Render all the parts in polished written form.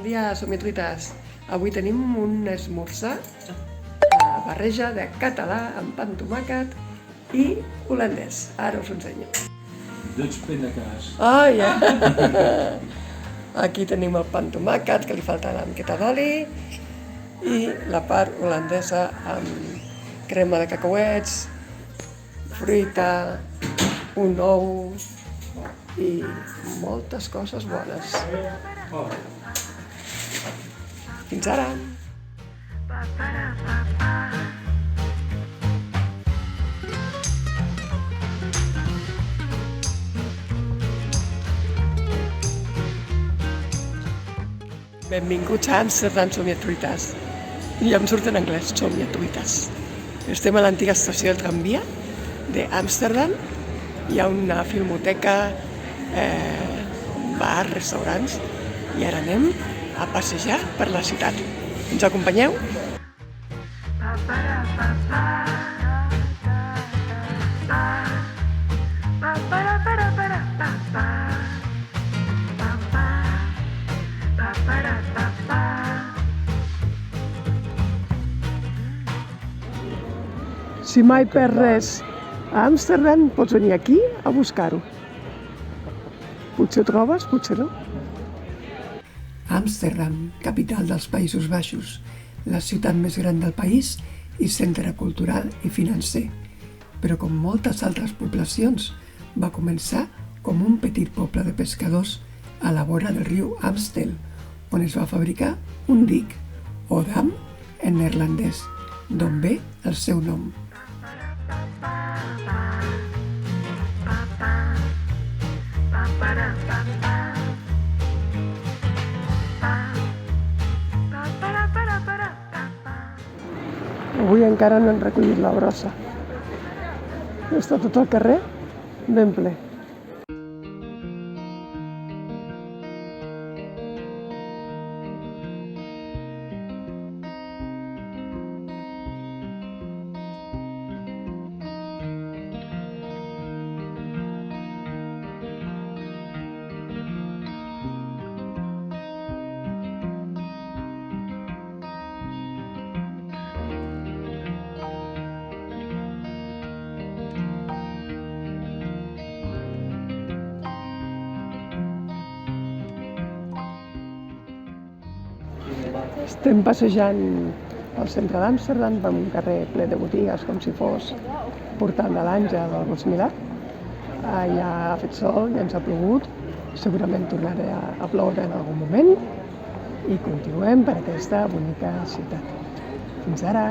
dia, somiatruites. Avui tenim un esmorzar barreja de català amb pa amb tomàquet i holandès. Ara us ho ensenyo. Dutch pindakaas. Ah, ja. Aquí tenim el pa amb tomàquet, que li falta la miqueta d'oli, i la part holandesa amb crema de cacauets, fruita, un ou i moltes coses bones. Fins ara! Benvinguts a Amsterdam, somiatruites. I em surt en anglès, somiatruites. Estem a l'antiga estació del tramvia d'Amsterdam. Hi ha una filmoteca, bar, restaurants, i ara anem a passejar per la ciutat. Ens acompanyeu? Si mai perds res a Amsterdam, pots venir aquí a buscar-ho. Potser ho trobes, potser no. Amsterdam, capital dels Països Baixos, la ciutat més gran del país i centre cultural i financer. Però com moltes altres poblacions, va començar com un petit poble de pescadors a la vora del riu Amstel, on es va fabricar un dic, o dam en neerlandès, d'on ve el seu nom. Avui encara no han recollit la brossa. Està tot el carrer ben ple. Estem passejant al centre d'Amsterdam per un carrer ple de botigues, com si fos Portal de l'Àngel o alguna similar. Ja ha fet sol, ja ens ha plogut, segurament tornarà a ploure en algun moment i continuem per aquesta bonica ciutat. Fins ara!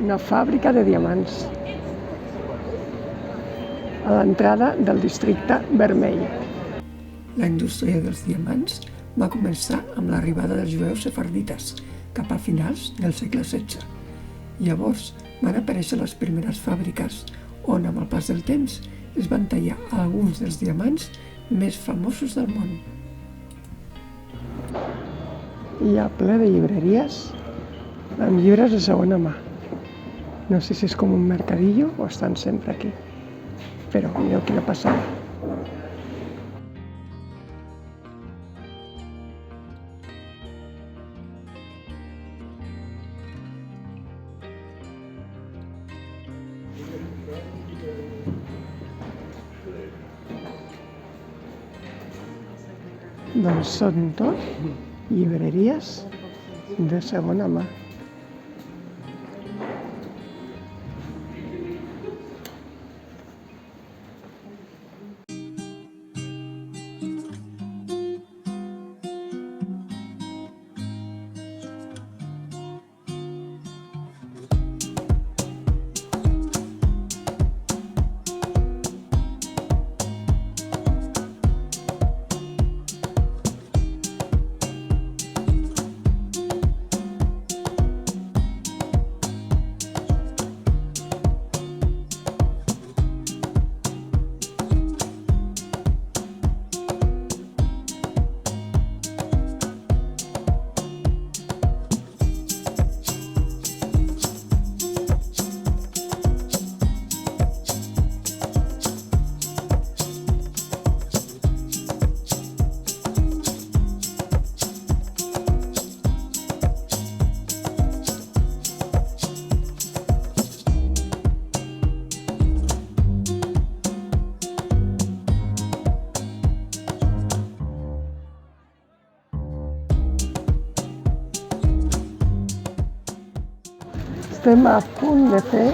Una fàbrica de diamants a l'entrada del districte vermell. La indústria dels diamants va començar amb l'arribada dels jueus sefardites cap a finals del segle XVI. Llavors van aparèixer les primeres fàbriques on, amb el pas del temps, es van tallar alguns dels diamants més famosos del món. Hi ha ple de llibreries amb llibres de segona mà. No sé si és com un mercadillo o estan sempre aquí, però mireu quina passada. Doncs són tot llibreries de segona mà. estem a punt de fer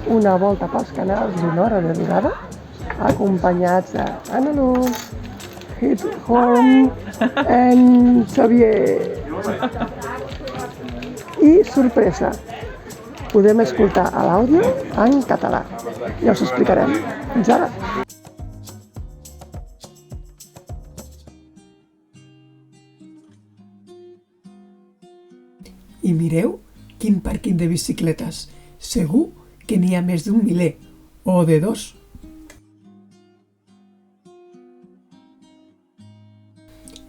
una volta pels canals d'una hora de durada, acompanyats d'Anna-Luz, Horn en Xavier. I sorpresa, podem escoltar a l'àudio en català. Ja us ho explicarem. Fins ara. I mireu quin pàrquing de bicicletes. Segur que n'hi ha més d'un miler, o de dos.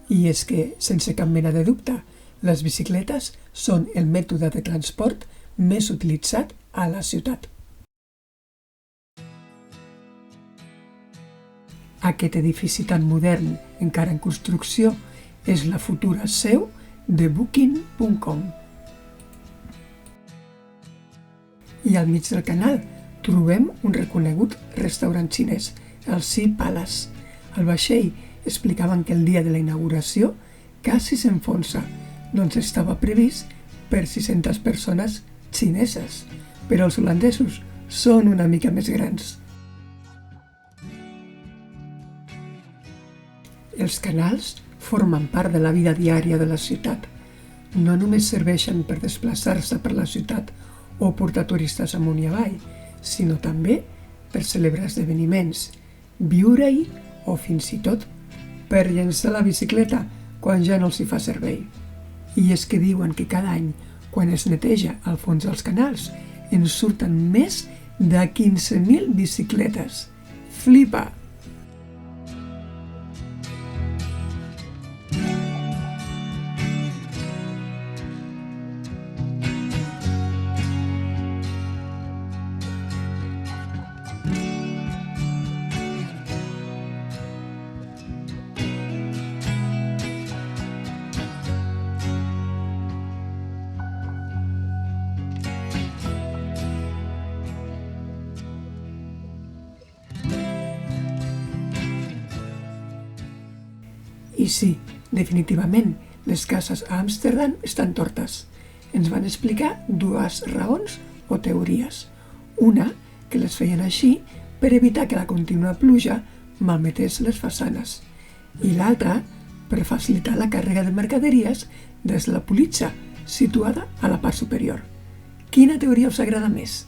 I és que, sense cap mena de dubte, les bicicletes són el mètode de transport més utilitzat a la ciutat. Aquest edifici tan modern, encara en construcció, és la futura seu de Booking.com. I al mig del canal trobem un reconegut restaurant xinès, el Sea Palace. Al vaixell explicaven que el dia de la inauguració quasi s'enfonsa, doncs estava previst per 600 persones xineses, però els holandesos són una mica més grans. Els canals formen part de la vida diària de la ciutat. No només serveixen per desplaçar-se per la ciutat o portar turistes amunt i avall, sinó també per celebrar esdeveniments, viure-hi o fins i tot per llençar la bicicleta quan ja no els hi fa servei. I és que diuen que cada any, quan es neteja al fons dels canals, en surten més de 15.000 bicicletes. Flipa! I sí, definitivament, les cases a Amsterdam estan tortes. Ens van explicar dues raons o teories. Una, que les feien així per evitar que la contínua pluja malmetés les façanes. I l'altra, per facilitar la càrrega de mercaderies des de la politja, situada a la part superior. Quina teoria us agrada més?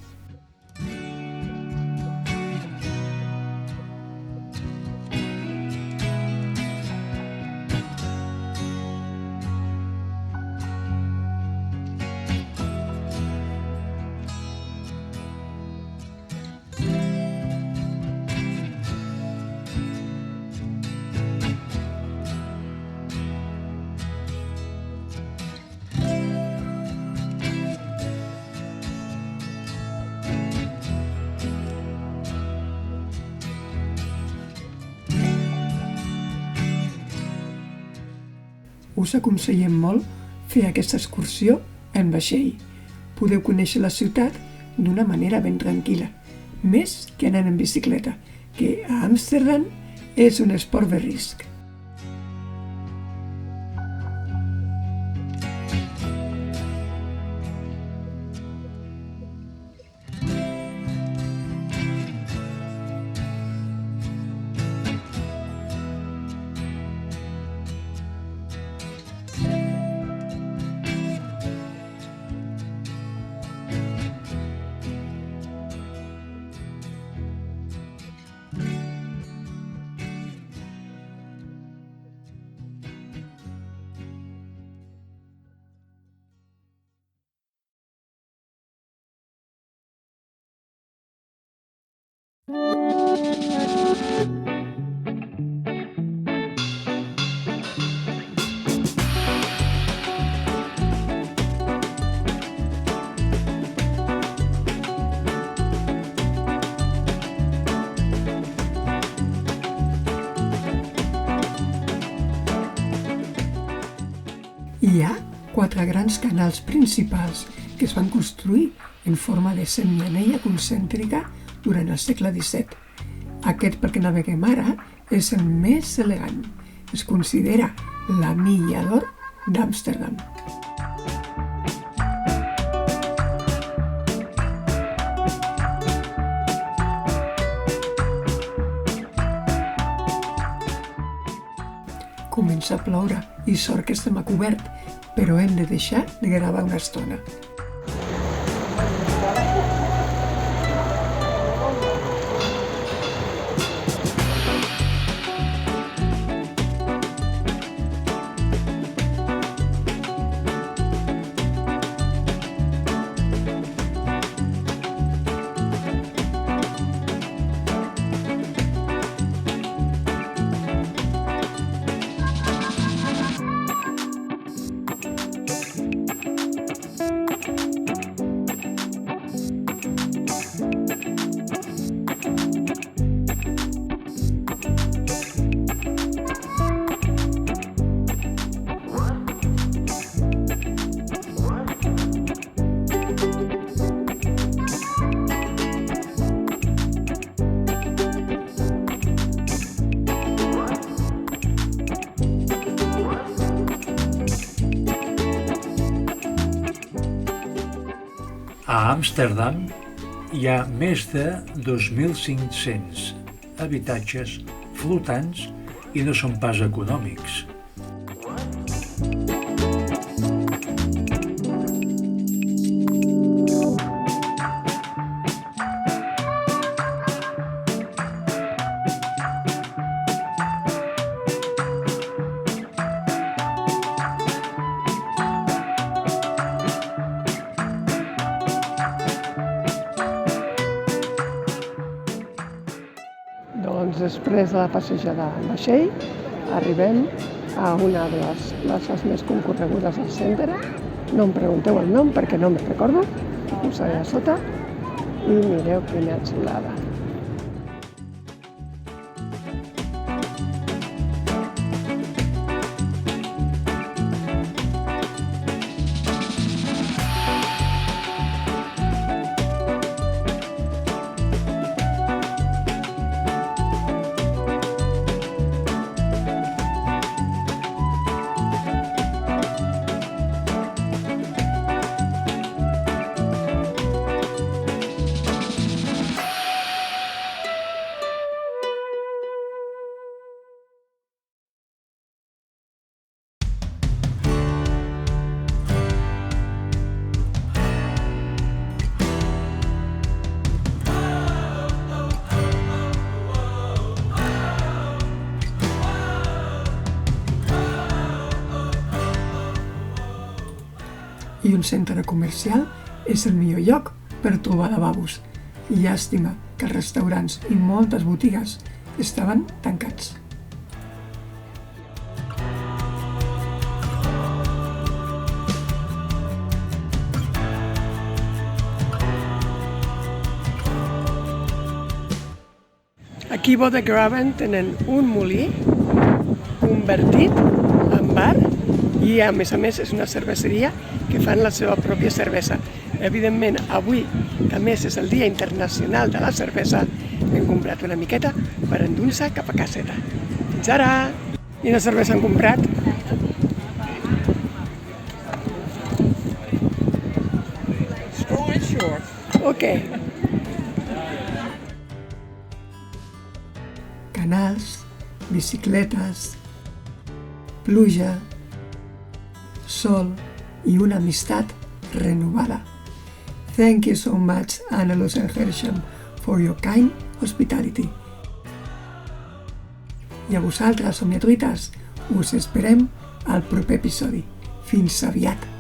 Us aconsellem molt fer aquesta excursió en vaixell. Podeu conèixer la ciutat d'una manera ben tranquil·la, més que anant en bicicleta, que a Amsterdam és un esport de risc. Hi ha 4 grans canals principals que es van construir en forma de semianella concèntrica durant el segle XVII. Aquest, pel que naveguem ara, és el més elegant. Es considera la milla d'or d'Amsterdam. Comença a ploure i sort que estem a cobert, però hem de deixar de gravar una estona. A Amsterdam hi ha més de 2.500 habitatges flotants i no són pas econòmics. Doncs després de la passejada en vaixell arribem a una de les places més concorregudes del centre. No em pregunteu el nom perquè no me'n recordo, ho posaré a sota i mireu quina xulada. I un centre comercial és el millor lloc per trobar lavabos. Llàstima que els restaurants i moltes botigues estaven tancats. Aquí a Bodegraven tenen un molí convertit en bar i a més és una cerveseria que fan la seva pròpia cervesa. Evidentment, avui, que a més és el Dia Internacional de la Cervesa, hem comprat una miqueta per endur-se cap a caseta. Fins ara! Quina cervesa han comprat? Straw and short. Ok. Canals, bicicletes, pluja, sol i una amistat renovada. Thank you so much, Anna-Luz and Hersham, for your kind hospitality. I a vosaltres, somniatruites, us esperem al proper episodi. Fins aviat!